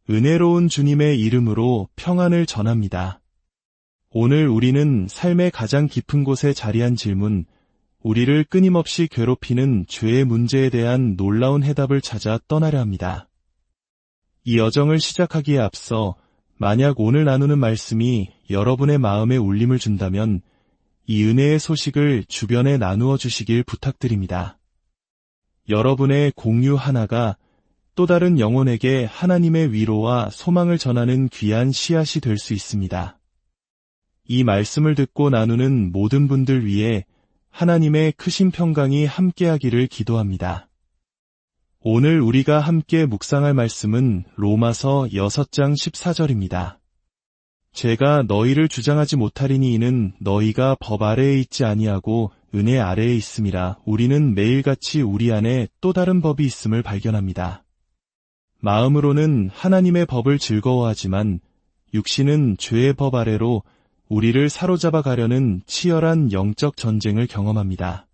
은혜로운 주님의 이름으로 평안을 전합니다. 오늘 우리는 삶의 가장 깊은 곳에 자리한 질문, 우리를 끊임없이 괴롭히는 죄의 문제에 대한 놀라운 해답을 찾아 떠나려 합니다. 이 여정을 시작하기에 앞서 만약 오늘 나누는 말씀이 여러분의 마음에 울림을 준다면 이 은혜의 소식을 주변에 나누어 주시길 부탁드립니다. 여러분의 공유 하나가 또 다른 영혼에게 하나님의 위로와 소망을 전하는 귀한 씨앗이 될 수 있습니다. 이 말씀을 듣고 나누는 모든 분들 위해 하나님의 크신 평강이 함께하기를 기도합니다. 오늘 우리가 함께 묵상할 말씀은 로마서 6장 14절입니다. 제가 너희를 주장하지 못하리니 이는 너희가 법 아래에 있지 아니하고 은혜 아래에 있음이라. 우리는 매일같이 우리 안에 또 다른 법이 있음을 발견합니다. 마음으로는 하나님의 법을 즐거워하지만 육신은 죄의 법 아래로 우리를 사로잡아 가려는 치열한 영적 전쟁을 경험합니다.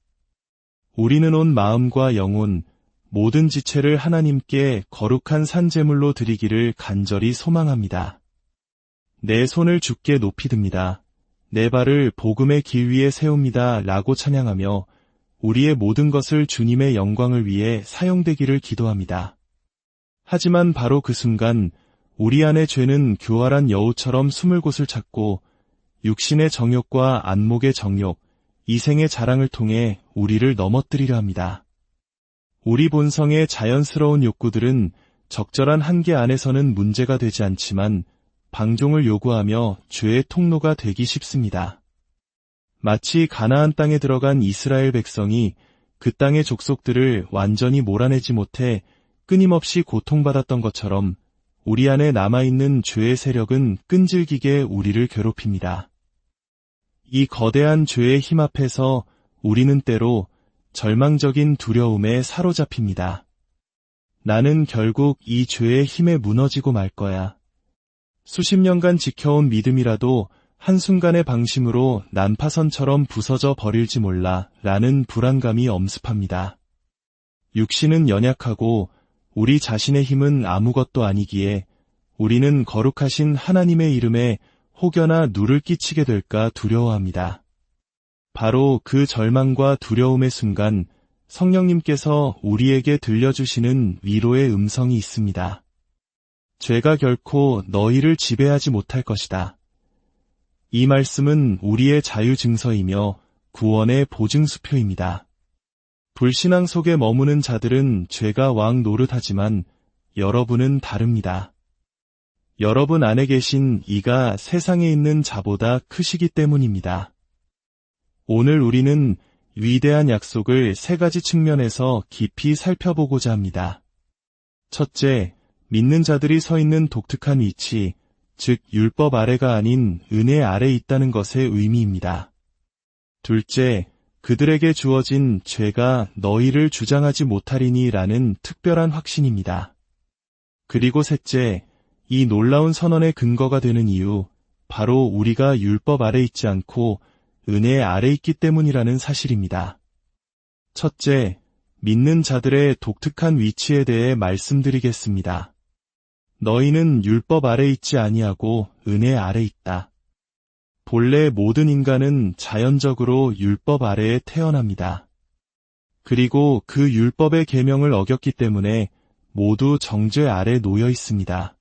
우리는 온 마음과 영혼, 모든 지체를 하나님께 거룩한 산제물로 드리기를 간절히 소망합니다. 내 손을 주께 높이 듭니다. 내 발을 복음의 길 위에 세웁니다. 라고 찬양하며 우리의 모든 것을 주님의 영광을 위해 사용되기를 기도합니다. 하지만 바로 그 순간 우리 안의 죄는 교활한 여우처럼 숨을 곳을 찾고 육신의 정욕과 안목의 정욕, 이생의 자랑을 통해 우리를 넘어뜨리려 합니다. 우리 본성의 자연스러운 욕구들은 적절한 한계 안에서는 문제가 되지 않지만 방종을 요구하며 죄의 통로가 되기 쉽습니다. 마치 가나안 땅에 들어간 이스라엘 백성이 그 땅의 족속들을 완전히 몰아내지 못해 끊임없이 고통받았던 것처럼 우리 안에 남아있는 죄의 세력은 끈질기게 우리를 괴롭힙니다. 이 거대한 죄의 힘 앞에서 우리는 때로 절망적인 두려움에 사로잡힙니다. 나는 결국 이 죄의 힘에 무너지고 말 거야. 수십 년간 지켜온 믿음이라도 한순간의 방심으로 난파선처럼 부서져 버릴지 몰라 라는 불안감이 엄습합니다. 육신은 연약하고 우리 자신의 힘은 아무것도 아니기에 우리는 거룩하신 하나님의 이름에 혹여나 누를 끼치게 될까 두려워합니다. 바로 그 절망과 두려움의 순간 성령님께서 우리에게 들려주시는 위로의 음성이 있습니다. 죄가 결코 너희를 지배하지 못할 것이다. 이 말씀은 우리의 자유 증서이며 구원의 보증수표입니다. 불신앙 속에 머무는 자들은 죄가 왕 노릇하지만 여러분은 다릅니다. 여러분 안에 계신 이가 세상에 있는 자보다 크시기 때문입니다. 오늘 우리는 위대한 약속을 세 가지 측면에서 깊이 살펴보고자 합니다. 첫째, 믿는 자들이 서 있는 독특한 위치, 즉 율법 아래가 아닌 은혜 아래 있다는 것의 의미입니다. 둘째, 그들에게 주어진 죄가 너희를 주장하지 못하리니 라는 특별한 확신입니다. 그리고 셋째, 이 놀라운 선언의 근거가 되는 이유, 바로 우리가 율법 아래 있지 않고 은혜 아래 있기 때문이라는 사실입니다. 첫째, 믿는 자들의 독특한 위치에 대해 말씀드리겠습니다. 너희는 율법 아래 있지 아니하고 은혜 아래 있다. 본래 모든 인간은 자연적으로 율법 아래에 태어납니다. 그리고 그 율법의 계명을 어겼기 때문에 모두 정죄 아래 놓여 있습니다.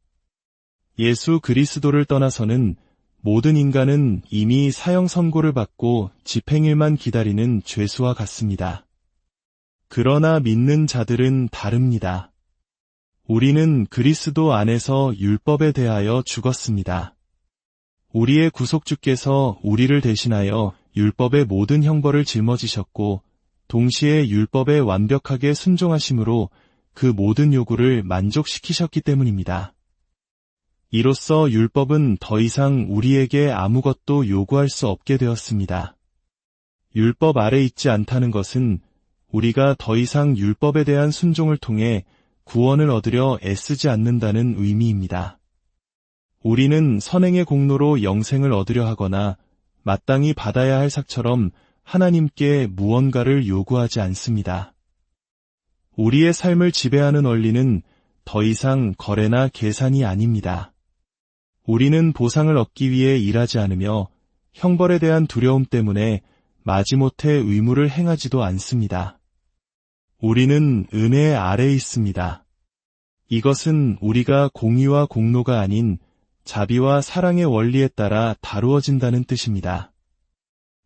예수 그리스도를 떠나서는 모든 인간은 이미 사형 선고를 받고 집행일만 기다리는 죄수와 같습니다. 그러나 믿는 자들은 다릅니다. 우리는 그리스도 안에서 율법에 대하여 죽었습니다. 우리의 구속주께서 우리를 대신하여 율법의 모든 형벌을 짊어지셨고 동시에 율법에 완벽하게 순종하심으로 그 모든 요구를 만족시키셨기 때문입니다. 이로써 율법은 더 이상 우리에게 아무것도 요구할 수 없게 되었습니다. 율법 아래 있지 않다는 것은 우리가 더 이상 율법에 대한 순종을 통해 구원을 얻으려 애쓰지 않는다는 의미입니다. 우리는 선행의 공로로 영생을 얻으려 하거나 마땅히 받아야 할 삭처럼 하나님께 무언가를 요구하지 않습니다. 우리의 삶을 지배하는 원리는 더 이상 거래나 계산이 아닙니다. 우리는 보상을 얻기 위해 일하지 않으며 형벌에 대한 두려움 때문에 마지못해 의무를 행하지도 않습니다. 우리는 은혜 아래에 있습니다. 이것은 우리가 공의와 공로가 아닌 자비와 사랑의 원리에 따라 다루어진다는 뜻입니다.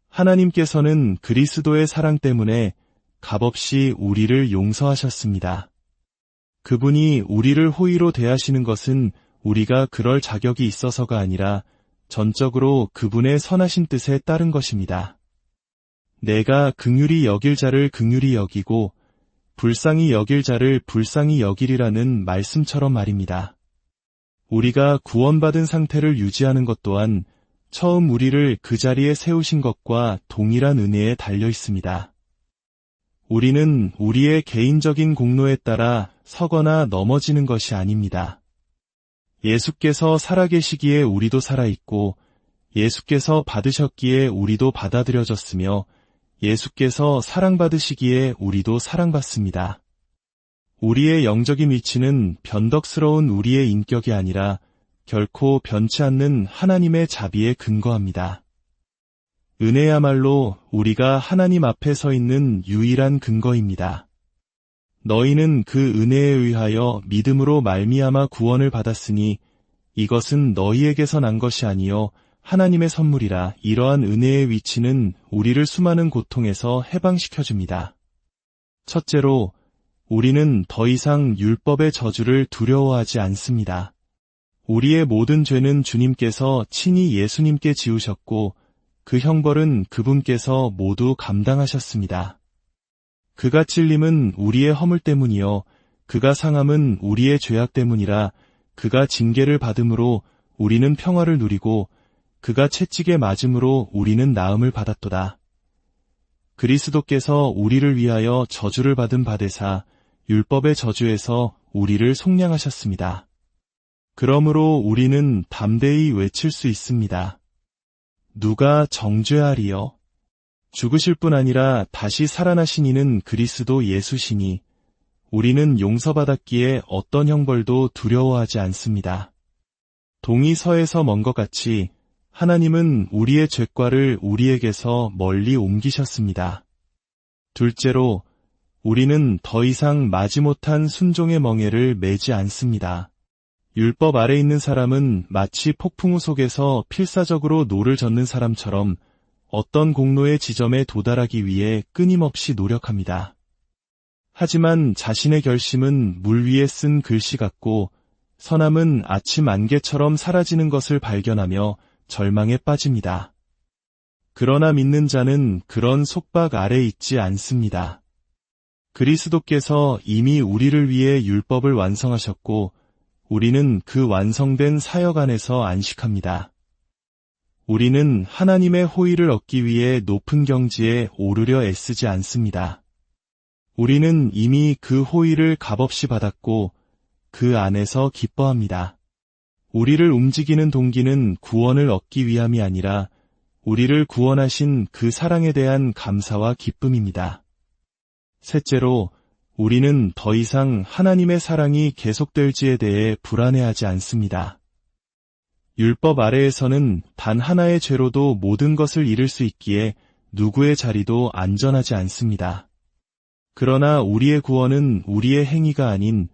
하나님께서는 그리스도의 사랑 때문에 값없이 우리를 용서하셨습니다. 그분이 우리를 호의로 대하시는 것은 우리가 그럴 자격이 있어서가 아니라 전적으로 그분의 선하신 뜻에 따른 것입니다. 내가 긍휼히 여길 자를 긍휼히 여기고 불쌍히 여길 자를 불쌍히 여기리라는 말씀처럼 말입니다. 우리가 구원받은 상태를 유지하는 것 또한 처음 우리를 그 자리에 세우신 것과 동일한 은혜에 달려 있습니다. 우리는 우리의 개인적인 공로에 따라 서거나 넘어지는 것이 아닙니다. 예수께서 살아계시기에 우리도 살아있고 예수께서 받으셨기에 우리도 받아들여졌으며 예수께서 사랑받으시기에 우리도 사랑받습니다. 우리의 영적인 위치는 변덕스러운 우리의 인격이 아니라 결코 변치 않는 하나님의 자비에 근거합니다. 은혜야말로 우리가 하나님 앞에 서 있는 유일한 근거입니다. 너희는 그 은혜에 의하여 믿음으로 말미암아 구원을 받았으니 이것은 너희에게서 난 것이 아니요 하나님의 선물이라. 이러한 은혜의 위치는 우리를 수많은 고통에서 해방시켜줍니다. 첫째로, 우리는 더 이상 율법의 저주를 두려워하지 않습니다. 우리의 모든 죄는 주님께서 친히 예수님께 지우셨고 그 형벌은 그분께서 모두 감당하셨습니다. 그가 찔림은 우리의 허물 때문이요 그가 상함은 우리의 죄악 때문이라. 그가 징계를 받음으로 우리는 평화를 누리고 그가 채찍에 맞음으로 우리는 나음을 받았도다. 그리스도께서 우리를 위하여 저주를 받은 바되사 율법의 저주에서 우리를 속량하셨습니다. 그러므로 우리는 담대히 외칠 수 있습니다. 누가 정죄하리요? 죽으실 뿐 아니라 다시 살아나신 이는 그리스도 예수시니 우리는 용서받았기에 어떤 형벌도 두려워하지 않습니다. 동이 서에서 먼 것 같이 하나님은 우리의 죄과를 우리에게서 멀리 옮기셨습니다. 둘째로, 우리는 더 이상 마지못한 순종의 멍에를 매지 않습니다. 율법 아래 있는 사람은 마치 폭풍우 속에서 필사적으로 노를 젓는 사람처럼 어떤 공로의 지점에 도달하기 위해 끊임없이 노력합니다. 하지만 자신의 결심은 물 위에 쓴 글씨 같고 선함은 아침 안개처럼 사라지는 것을 발견하며 절망에 빠집니다. 그러나 믿는 자는 그런 속박 아래 있지 않습니다. 그리스도께서 이미 우리를 위해 율법을 완성하셨고 우리는 그 완성된 사역 안에서 안식합니다. 우리는 하나님의 호의를 얻기 위해 높은 경지에 오르려 애쓰지 않습니다. 우리는 이미 그 호의를 값없이 받았고 그 안에서 기뻐합니다. 우리를 움직이는 동기는 구원을 얻기 위함이 아니라 우리를 구원하신 그 사랑에 대한 감사와 기쁨입니다. 셋째로, 우리는 더 이상 하나님의 사랑이 계속될지에 대해 불안해하지 않습니다. 율법 아래에서는 단 하나의 죄로도 모든 것을 잃을 수 있기에 누구의 자리도 안전하지 않습니다. 그러나 우리의 구원은 우리의 행위가 아닌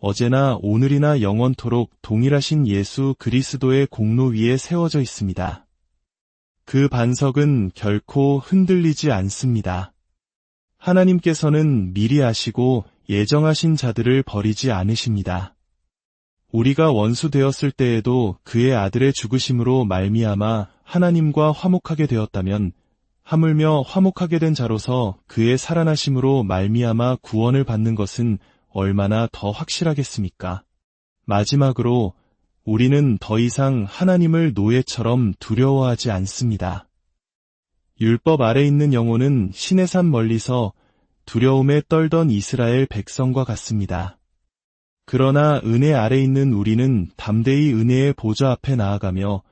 어제나 오늘이나 영원토록 동일하신 예수 그리스도의 공로 위에 세워져 있습니다. 그 반석은 결코 흔들리지 않습니다. 하나님께서는 미리 아시고 예정하신 자들을 버리지 않으십니다. 우리가 원수 되었을 때에도 그의 아들의 죽으심으로 말미암아 하나님과 화목하게 되었다면 하물며 화목하게 된 자로서 그의 살아나심으로 말미암아 구원을 받는 것은 얼마나 더 확실하겠습니까? 마지막으로 우리는 더 이상 하나님을 노예처럼 두려워하지 않습니다. 율법 아래 있는 영혼은 신의 산 멀리서 두려움에 떨던 이스라엘 백성과 같습니다. 그러나 은혜 아래 있는 우리는 담대히 은혜의 보좌 앞에 나아가며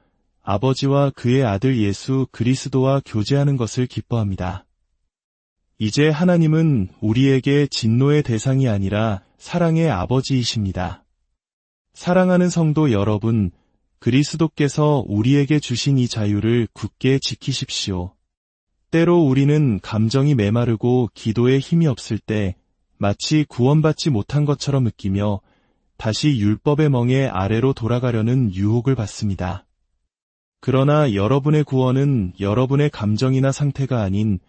아버지와 그의 아들 예수 그리스도와 교제하는 것을 기뻐합니다. 이제 하나님은 우리에게 진노의 대상이 아니라 사랑의 아버지이십니다. 사랑하는 성도 여러분, 그리스도께서 우리에게 주신 이 자유를 굳게 지키십시오. 때로 우리는 감정이 메마르고 기도에 힘이 없을 때 마치 구원받지 못한 것처럼 느끼며 다시 율법의 멍에 아래로 돌아가려는 유혹을 받습니다. 그러나 여러분의 구원은 여러분의 감정이나 상태가 아닌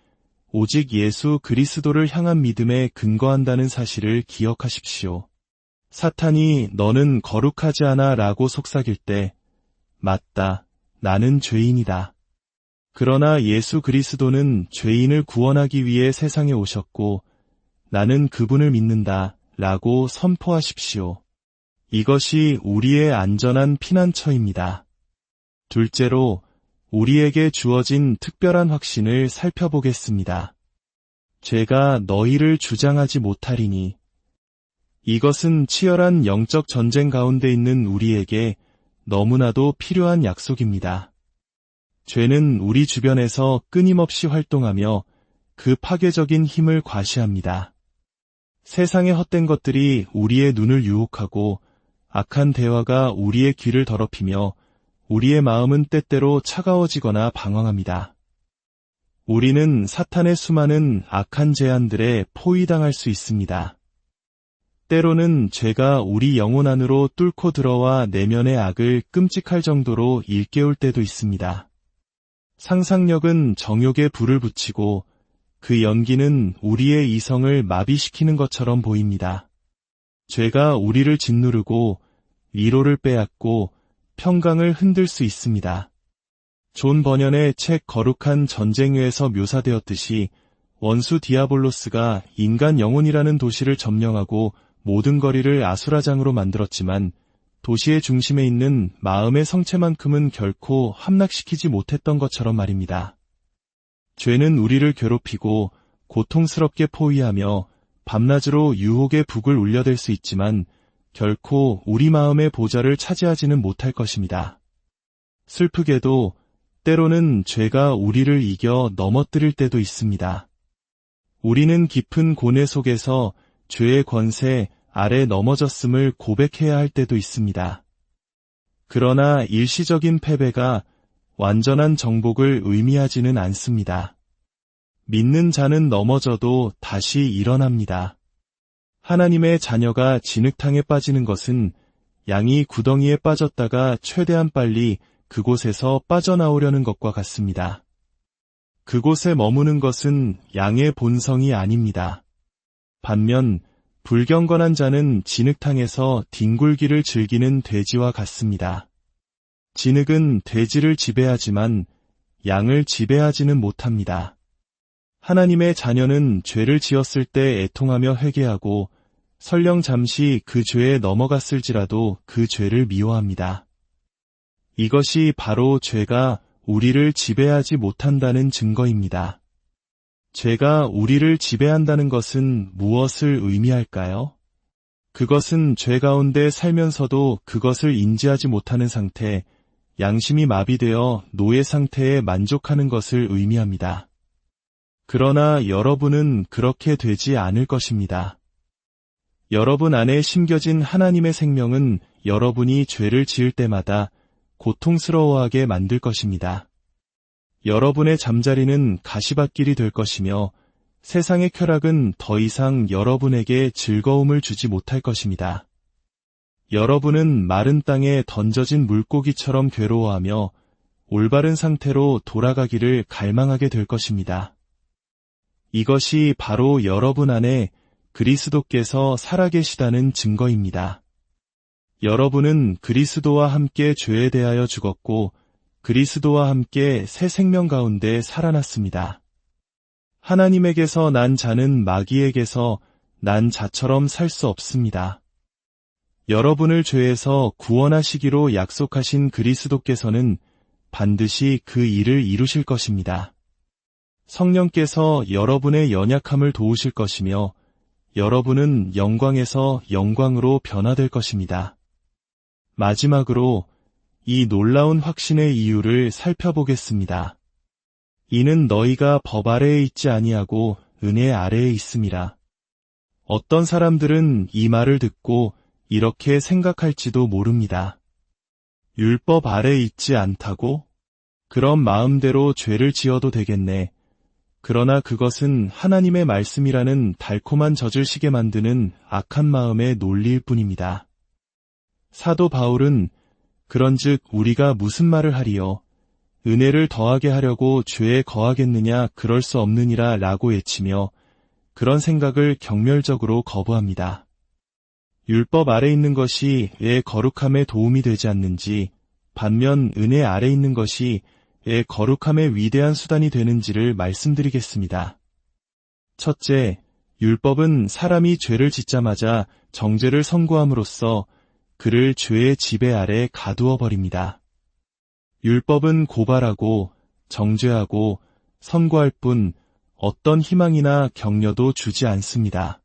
오직 예수 그리스도를 향한 믿음에 근거한다는 사실을 기억하십시오. 사탄이 너는 거룩하지 않아 라고 속삭일 때, 맞다, 나는 죄인이다. 그러나 예수 그리스도는 죄인을 구원하기 위해 세상에 오셨고, 나는 그분을 믿는다 라고 선포하십시오. 이것이 우리의 안전한 피난처입니다. 둘째로, 우리에게 주어진 특별한 확신을 살펴보겠습니다. 죄가 너희를 주장하지 못하리니. 이것은 치열한 영적 전쟁 가운데 있는 우리에게 너무나도 필요한 약속입니다. 죄는 우리 주변에서 끊임없이 활동하며 그 파괴적인 힘을 과시합니다. 세상의 헛된 것들이 우리의 눈을 유혹하고 악한 대화가 우리의 귀를 더럽히며 우리의 마음은 때때로 차가워지거나 방황합니다. 우리는 사탄의 수많은 악한 제안들에 포위당할 수 있습니다. 때로는 죄가 우리 영혼 안으로 뚫고 들어와 내면의 악을 끔찍할 정도로 일깨울 때도 있습니다. 상상력은 정욕에 불을 붙이고 그 연기는 우리의 이성을 마비시키는 것처럼 보입니다. 죄가 우리를 짓누르고 위로를 빼앗고 평강을 흔들 수 있습니다. 존 버년의 책 거룩한 전쟁에서 묘사되었듯이 원수 디아볼로스가 인간 영혼이라는 도시를 점령하고 모든 거리를 아수라장으로 만들었지만 도시의 중심에 있는 마음의 성체만큼은 결코 함락시키지 못했던 것처럼 말입니다. 죄는 우리를 괴롭히고 고통스럽게 포위하며 밤낮으로 유혹의 북을 울려댈 수 있지만 결코 우리 마음의 보좌를 차지하지는 못할 것입니다. 슬프게도 때로는 죄가 우리를 이겨 넘어뜨릴 때도 있습니다. 우리는 깊은 고뇌 속에서 죄의 권세 아래 넘어졌음을 고백해야 할 때도 있습니다. 그러나 일시적인 패배가 완전한 정복을 의미하지는 않습니다. 믿는 자는 넘어져도 다시 일어납니다. 하나님의 자녀가 진흙탕에 빠지는 것은 양이 구덩이에 빠졌다가 최대한 빨리 그곳에서 빠져나오려는 것과 같습니다. 그곳에 머무는 것은 양의 본성이 아닙니다. 반면 불경건한 자는 진흙탕에서 뒹굴기를 즐기는 돼지와 같습니다. 진흙은 돼지를 지배하지만 양을 지배하지는 못합니다. 하나님의 자녀는 죄를 지었을 때 애통하며 회개하고 설령 잠시 그 죄에 넘어갔을지라도 그 죄를 미워합니다. 이것이 바로 죄가 우리를 지배하지 못한다는 증거입니다. 죄가 우리를 지배한다는 것은 무엇을 의미할까요? 그것은 죄 가운데 살면서도 그것을 인지하지 못하는 상태, 양심이 마비되어 노예 상태에 만족하는 것을 의미합니다. 그러나 여러분은 그렇게 되지 않을 것입니다. 여러분 안에 심겨진 하나님의 생명은 여러분이 죄를 지을 때마다 고통스러워하게 만들 것입니다. 여러분의 잠자리는 가시밭길이 될 것이며 세상의 쾌락은 더 이상 여러분에게 즐거움을 주지 못할 것입니다. 여러분은 마른 땅에 던져진 물고기처럼 괴로워하며 올바른 상태로 돌아가기를 갈망하게 될 것입니다. 이것이 바로 여러분 안에 그리스도께서 살아계시다는 증거입니다. 여러분은 그리스도와 함께 죄에 대하여 죽었고 그리스도와 함께 새 생명 가운데 살아났습니다. 하나님에게서 난 자는 마귀에게서 난 자처럼 살 수 없습니다. 여러분을 죄에서 구원하시기로 약속하신 그리스도께서는 반드시 그 일을 이루실 것입니다. 성령께서 여러분의 연약함을 도우실 것이며 여러분은 영광에서 영광으로 변화될 것입니다. 마지막으로 이 놀라운 확신의 이유를 살펴보겠습니다. 이는 너희가 법 아래에 있지 아니하고 은혜 아래에 있음이라. 어떤 사람들은 이 말을 듣고 이렇게 생각할지도 모릅니다. 율법 아래에 있지 않다고? 그럼 마음대로 죄를 지어도 되겠네. 그러나 그것은 하나님의 말씀이라는 달콤한 젖을 시게 만드는 악한 마음의 논리일 뿐입니다. 사도 바울은 그런즉 우리가 무슨 말을 하리요? 은혜를 더하게 하려고 죄에 거하겠느냐? 그럴 수 없느니라 라고 외치며 그런 생각을 경멸적으로 거부합니다. 율법 아래 있는 것이 의 거룩함에 도움이 되지 않는지, 반면 은혜 아래 있는 것이 의 거룩함의 위대한 수단이 되는지를 말씀드리겠습니다. 첫째, 율법은 사람이 죄를 짓자마자 정죄를 선고함으로써 그를 죄의 지배 아래 가두어 버립니다. 율법은 고발하고 정죄하고 선고할 뿐 어떤 희망이나 격려도 주지 않습니다.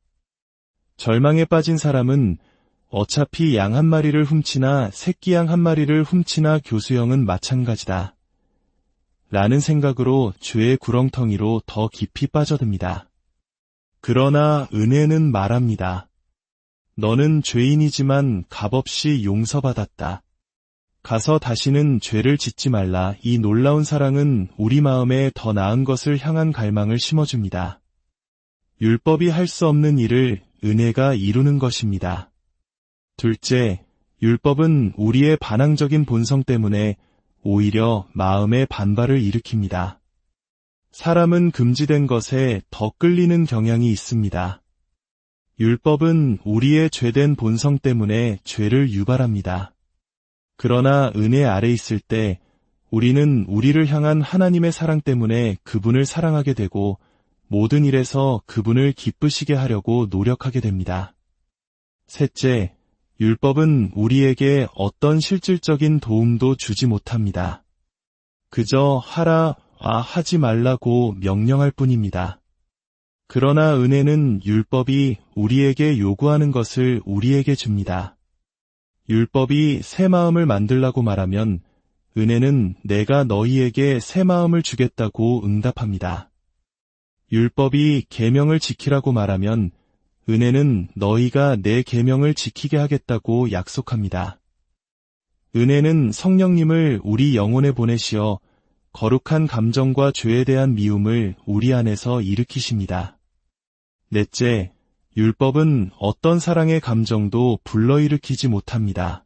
절망에 빠진 사람은 어차피 양 한 마리를 훔치나 새끼 양 한 마리를 훔치나 교수형은 마찬가지다. 라는 생각으로 죄의 구렁텅이로 더 깊이 빠져듭니다. 그러나 은혜는 말합니다. 너는 죄인이지만 값없이 용서받았다. 가서 다시는 죄를 짓지 말라. 이 놀라운 사랑은 우리 마음에 더 나은 것을 향한 갈망을 심어줍니다. 율법이 할 수 없는 일을 은혜가 이루는 것입니다. 둘째, 율법은 우리의 반항적인 본성 때문에 오히려 마음의 반발을 일으킵니다. 사람은 금지된 것에 더 끌리는 경향이 있습니다. 율법은 우리의 죄된 본성 때문에 죄를 유발합니다. 그러나 은혜 아래 있을 때 우리는 우리를 향한 하나님의 사랑 때문에 그분을 사랑하게 되고 모든 일에서 그분을 기쁘시게 하려고 노력하게 됩니다. 셋째, 율법은 우리에게 어떤 실질적인 도움도 주지 못합니다. 그저 하라, 하지 말라고 명령할 뿐입니다. 그러나 은혜는 율법이 우리에게 요구하는 것을 우리에게 줍니다. 율법이 새 마음을 만들라고 말하면 은혜는 내가 너희에게 새 마음을 주겠다고 응답합니다. 율법이 계명을 지키라고 말하면 은혜는 너희가 내 계명을 지키게 하겠다고 약속합니다. 은혜는 성령님을 우리 영혼에 보내시어 거룩한 감정과 죄에 대한 미움을 우리 안에서 일으키십니다. 넷째, 율법은 어떤 사랑의 감정도 불러일으키지 못합니다.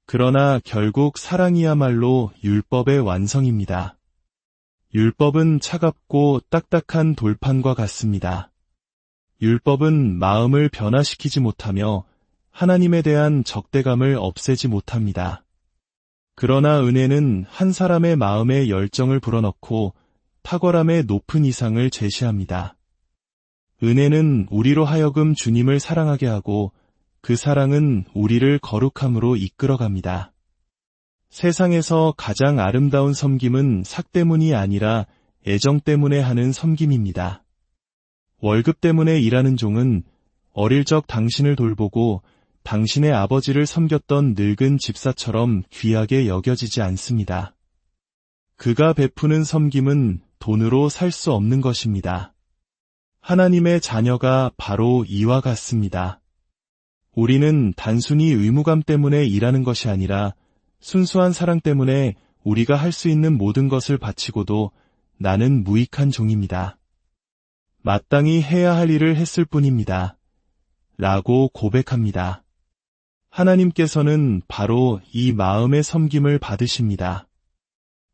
그러나 결국 사랑이야말로 율법의 완성입니다. 율법은 차갑고 딱딱한 돌판과 같습니다. 율법은 마음을 변화시키지 못하며 하나님에 대한 적대감을 없애지 못합니다. 그러나 은혜는 한 사람의 마음에 열정을 불어넣고 탁월함의 높은 이상을 제시합니다. 은혜는 우리로 하여금 주님을 사랑하게 하고 그 사랑은 우리를 거룩함으로 이끌어갑니다. 세상에서 가장 아름다운 섬김은 삭 때문이 아니라 애정 때문에 하는 섬김입니다. 월급 때문에 일하는 종은 어릴 적 당신을 돌보고 당신의 아버지를 섬겼던 늙은 집사처럼 귀하게 여겨지지 않습니다. 그가 베푸는 섬김은 돈으로 살 수 없는 것입니다. 하나님의 자녀가 바로 이와 같습니다. 우리는 단순히 의무감 때문에 일하는 것이 아니라 순수한 사랑 때문에 우리가 할 수 있는 모든 것을 바치고도 나는 무익한 종입니다. 마땅히 해야 할 일을 했을 뿐입니다. 라고 고백합니다. 하나님께서는 바로 이 마음의 섬김을 받으십니다.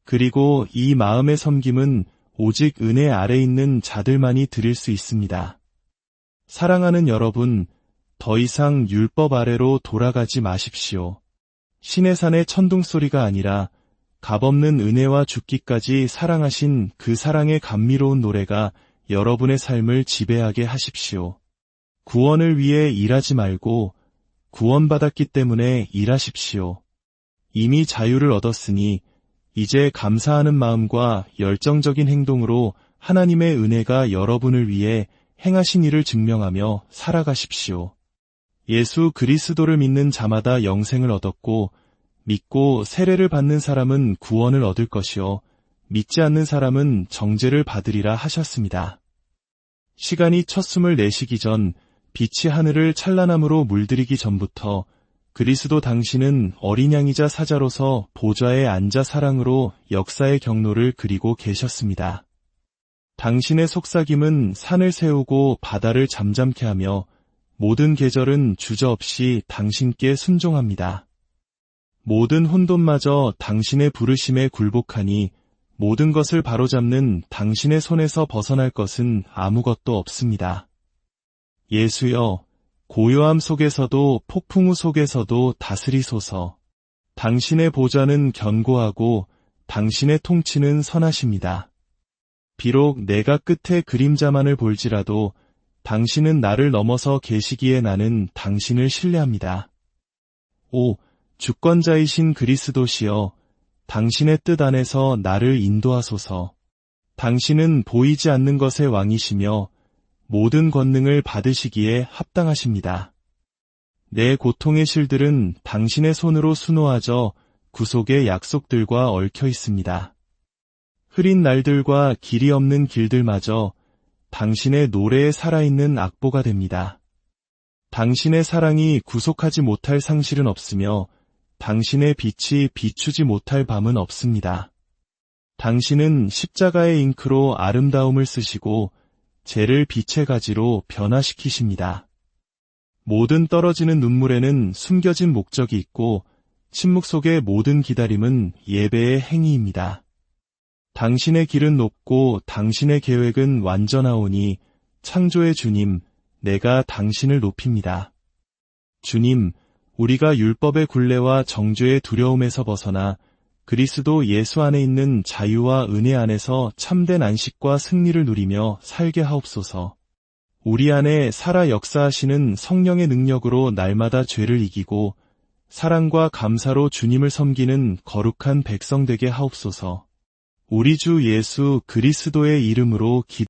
그리고 이 마음의 섬김은 오직 은혜 아래 있는 자들만이 드릴 수 있습니다. 사랑하는 여러분, 더 이상 율법 아래로 돌아가지 마십시오. 시내산의 천둥소리가 아니라 값없는 은혜와 죽기까지 사랑하신 그 사랑의 감미로운 노래가 여러분의 삶을 지배하게 하십시오. 구원을 위해 일하지 말고 구원받았기 때문에 일하십시오. 이미 자유를 얻었으니 이제 감사하는 마음과 열정적인 행동으로 하나님의 은혜가 여러분을 위해 행하신 일을 증명하며 살아가십시오. 예수 그리스도를 믿는 자마다 영생을 얻었고 믿고 세례를 받는 사람은 구원을 얻을 것이요 믿지 않는 사람은 정죄를 받으리라 하셨습니다. 시간이 첫 숨을 내쉬기 전, 빛이 하늘을 찬란함으로 물들이기 전부터 그리스도 당신은 어린 양이자 사자로서 보좌에 앉아 사랑으로 역사의 경로를 그리고 계셨습니다. 당신의 속삭임은 산을 세우고 바다를 잠잠케 하며 모든 계절은 주저없이 당신께 순종합니다. 모든 혼돈마저 당신의 부르심에 굴복하니 모든 것을 바로잡는 당신의 손에서 벗어날 것은 아무것도 없습니다. 예수여, 고요함 속에서도 폭풍우 속에서도 다스리소서. 당신의 보좌는 견고하고 당신의 통치는 선하십니다. 비록 내가 끝에 그림자만을 볼지라도 당신은 나를 넘어서 계시기에 나는 당신을 신뢰합니다. 오, 주권자이신 그리스도시여, 당신의 뜻 안에서 나를 인도하소서. 당신은 보이지 않는 것의 왕이시며 모든 권능을 받으시기에 합당하십니다. 내 고통의 실들은 당신의 손으로 수놓아져 구속의 약속들과 얽혀 있습니다. 흐린 날들과 길이 없는 길들마저 당신의 노래에 살아있는 악보가 됩니다. 당신의 사랑이 구속하지 못할 상실은 없으며 당신의 빛이 비추지 못할 밤은 없습니다. 당신은 십자가의 잉크로 아름다움을 쓰시고 죄를 빛의 가지로 변화시키십니다. 모든 떨어지는 눈물에는 숨겨진 목적이 있고 침묵 속의 모든 기다림은 예배의 행위입니다. 당신의 길은 높고 당신의 계획은 완전하오니 창조의 주님, 내가 당신을 높입니다. 주님, 우리가 율법의 굴레와 정죄의 두려움에서 벗어나 그리스도 예수 안에 있는 자유와 은혜 안에서 참된 안식과 승리를 누리며 살게 하옵소서. 우리 안에 살아 역사하시는 성령의 능력으로 날마다 죄를 이기고 사랑과 감사로 주님을 섬기는 거룩한 백성 되게 하옵소서. 우리 주 예수 그리스도의 이름으로